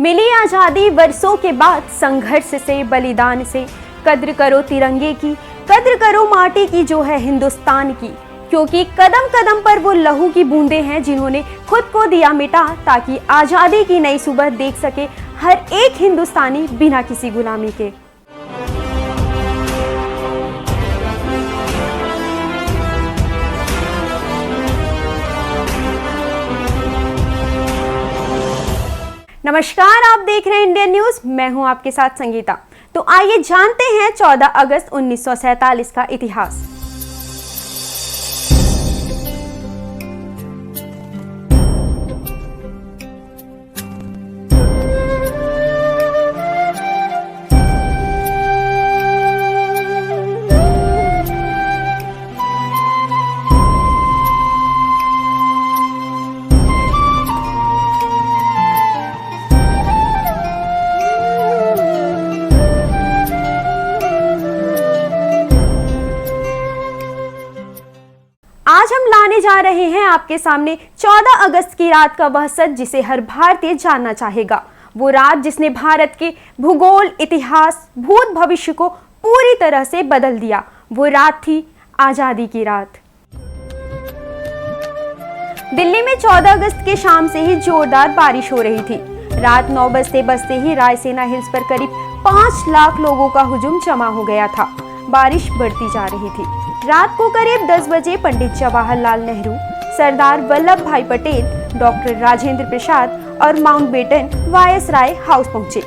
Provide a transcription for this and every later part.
मिली आजादी वर्षों के बाद, संघर्ष से, बलिदान से। कद्र करो तिरंगे की, कद्र करो माटी की जो है हिंदुस्तान की, क्योंकि कदम कदम पर वो लहू की बूंदें हैं जिन्होंने खुद को दिया मिटा ताकि आजादी की नई सुबह देख सके हर एक हिंदुस्तानी बिना किसी गुलामी के। नमस्कार, आप देख रहे हैं इंडियन न्यूज। मैं हूं आपके साथ संगीता। तो आइए जानते हैं 14 अगस्त 1947 का इतिहास। आज हम लाने जा रहे हैं आपके सामने 14 अगस्त की रात का वह सच जिसे हर भारतीय जानना चाहेगा। वो रात जिसने भारत के भूगोल, इतिहास, भूत भविष्य को पूरी तरह से बदल दिया। वो रात थी आजादी की रात। दिल्ली में 14 अगस्त के शाम से ही जोरदार बारिश हो रही थी। रात 9 बजते ही रायसेना हिल्स पर करीब 5 लाख लोगों का हुजूम जमा हो गया था। बारिश बढ़ती जा रही थी। रात को करीब 10 बजे पंडित जवाहरलाल नेहरू, सरदार वल्लभ भाई पटेल, डॉक्टर राजेंद्र प्रसाद और माउंटबेटन वायसराय हाउस पहुंचे।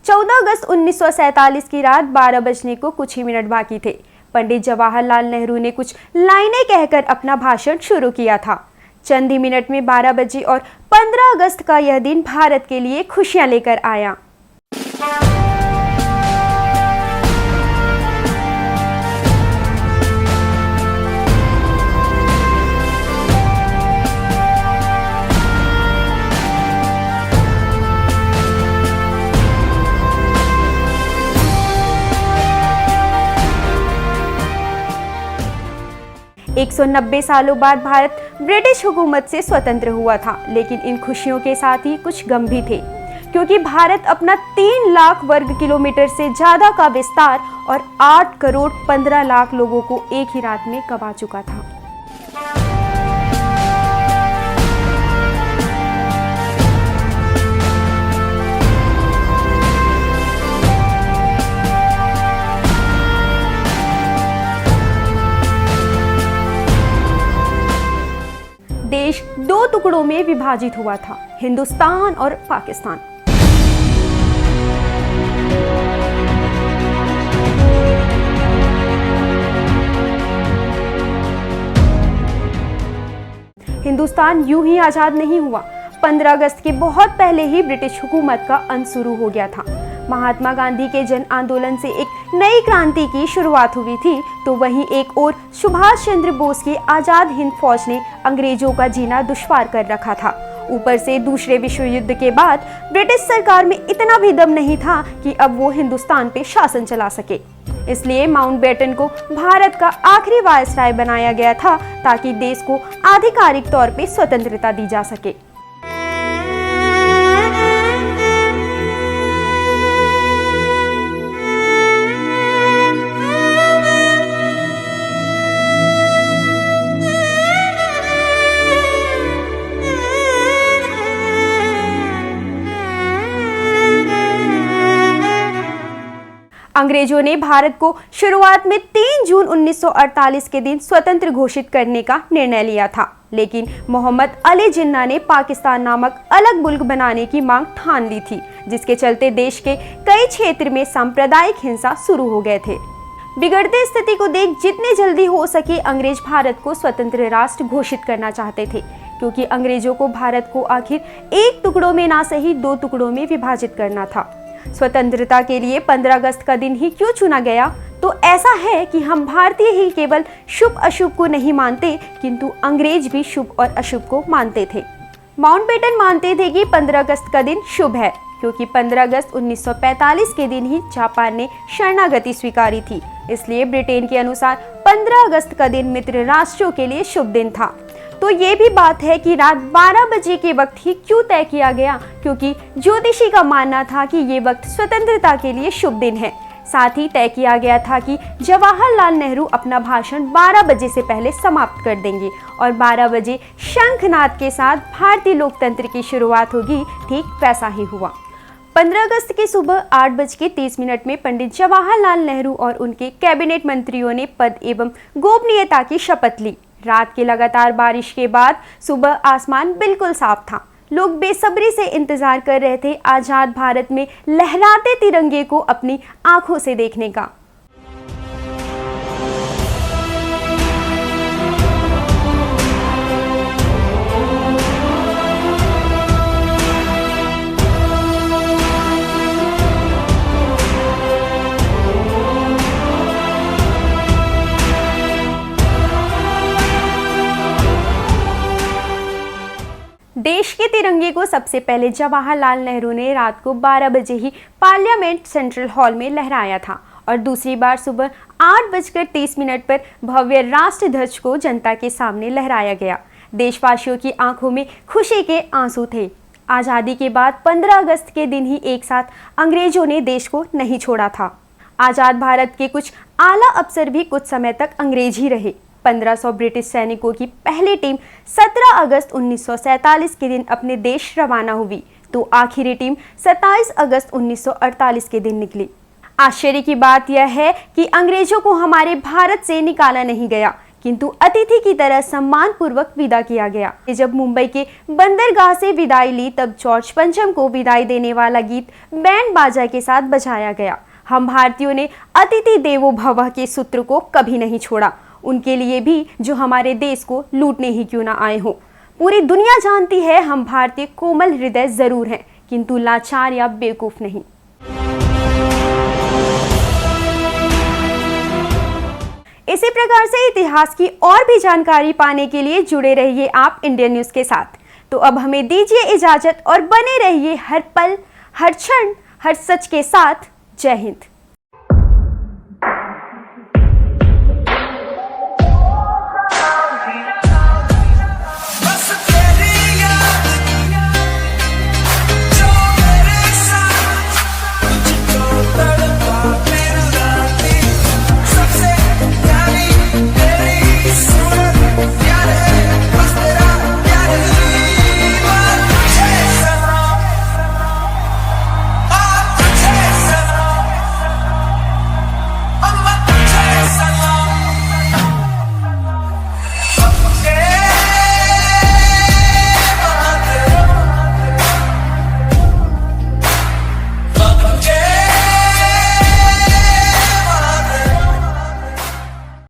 14 अगस्त 1947 की रात 12 बजने को कुछ ही मिनट बाकी थे। पंडित जवाहरलाल नेहरू ने कुछ लाइनें कहकर अपना भाषण शुरू किया था। चंद ही मिनट में 12 बजे और 15 अगस्त का यह दिन भारत के लिए खुशियां लेकर आया। एक 190 सालों बाद भारत ब्रिटिश हुकूमत से स्वतंत्र हुआ था, लेकिन इन खुशियों के साथ ही कुछ गम भी थे, क्योंकि भारत अपना 3 लाख वर्ग किलोमीटर से ज्यादा का विस्तार और 8 करोड़ 15 लाख लोगों को एक ही रात में गंवा चुका था। देश 2 टुकड़ों में विभाजित हुआ था, हिंदुस्तान और पाकिस्तान। हिंदुस्तान यूं ही आजाद नहीं हुआ। 15 अगस्त के बहुत पहले ही ब्रिटिश हुकूमत का अंत शुरू हो गया था। महात्मा गांधी के जन आंदोलन से एक नई क्रांति की शुरुआत हुई थी, तो वहीं एक और सुभाष चंद्र बोस की आजाद हिंद फौज ने अंग्रेजों का जीना दुश्वार कर रखा था। ऊपर से दूसरे विश्व युद्ध के बाद ब्रिटिश सरकार में इतना भी दम नहीं था कि अब वो हिंदुस्तान पे शासन चला सके। इसलिए माउंटबेटन को भारत का आखिरी वायसराय बनाया गया था, ताकि देश को आधिकारिक तौर पे स्वतंत्रता दी जा सके। अंग्रेजों ने भारत को शुरुआत में 3 जून 1948 के दिन स्वतंत्र घोषित करने का निर्णय लिया था, लेकिन मोहम्मद अली जिन्ना ने पाकिस्तान नामक अलग मुल्क बनाने की मांग ठान ली थी, जिसके चलते देश के कई क्षेत्र में सांप्रदायिक हिंसा शुरू हो गए थे। बिगड़ती स्थिति को देख जितनी जल्दी हो सके अंग्रेज भारत को स्वतंत्र राष्ट्र घोषित करना चाहते थे, क्योंकि अंग्रेजों को भारत को आखिर एक टुकड़ों में ना सही 2 टुकड़ों में विभाजित करना था। स्वतंत्रता के लिए 15 अगस्त का दिन ही क्यों चुना गया? तो ऐसा है कि हम भारतीय ही केवल शुभ अशुभ को नहीं मानते, किंतु अंग्रेज भी शुभ और अशुभ को मानते थे। माउंटबेटन मानते थे कि 15 अगस्त का दिन शुभ है, क्योंकि 15 अगस्त 1945 के दिन ही जापान ने शरणागति स्वीकारी थी। इसलिए ब्रिटेन के अनुसार 15 अगस्त का दिन मित्र राष्ट्रों के लिए शुभ दिन था। तो ये भी बात है कि रात 12 बजे के वक्त ही क्यों तय किया गया, क्योंकि ज्योतिषी का मानना था कि ये वक्त स्वतंत्रता के लिए शुभ दिन है। साथ ही तय किया गया था कि जवाहरलाल नेहरू अपना भाषण 12 बजे से पहले समाप्त कर देंगे और 12 बजे शंखनाद के साथ भारतीय लोकतंत्र की शुरुआत होगी। ठीक वैसा ही हुआ। 15 अगस्त की सुबह 8:30 में पंडित जवाहरलाल नेहरू और उनके कैबिनेट मंत्रियों ने पद एवं गोपनीयता की शपथ ली। रात की लगातार बारिश के बाद सुबह आसमान बिल्कुल साफ था। लोग बेसब्री से इंतजार कर रहे थे आजाद भारत में लहराते तिरंगे को अपनी आंखों से देखने का। देश के तिरंगे को सबसे पहले जवाहरलाल नेहरू ने रात को 12 बजे ही पार्लियामेंट सेंट्रल हॉल में लहराया था और दूसरी बार सुबह 8:30 पर भव्य राष्ट्र ध्वज को जनता के सामने लहराया गया। देशवासियों की आंखों में खुशी के आंसू थे। आज़ादी के बाद 15 अगस्त के दिन ही एक साथ अंग्रेजों ने देश को नहीं छोड़ा था। आज़ाद भारत के कुछ आला अफसर भी कुछ समय तक अंग्रेज ही रहे। 1500 ब्रिटिश सैनिकों की पहली टीम 17 अगस्त 1947 के दिन अपने देश रवाना हुई, तो आखिरी टीम 27 अगस्त 1948 के दिन निकली। आश्चर्य की बात यह है कि अंग्रेजों को हमारे भारत से निकाला नहीं गया, किंतु अतिथि की तरह सम्मान पूर्वक विदा किया गया। जब मुंबई के बंदरगाह से विदाई ली, तब जॉर्ज पंचम को विदाई देने वाला गीत बैंड बाजा के साथ बजाया गया। हम भारतीयों ने अतिथि देवो भव के सूत्र को कभी नहीं छोड़ा, उनके लिए भी जो हमारे देश को लूटने ही क्यों ना आए हो। पूरी दुनिया जानती है हम भारतीय कोमल हृदय जरूर हैं, किंतु लाचार या बेवकूफ नहीं। इसी प्रकार से इतिहास की और भी जानकारी पाने के लिए जुड़े रहिए आप इंडियन न्यूज के साथ। तो अब हमें दीजिए इजाजत और बने रहिए हर पल, हर क्षण, हर सच के साथ। जय हिंद।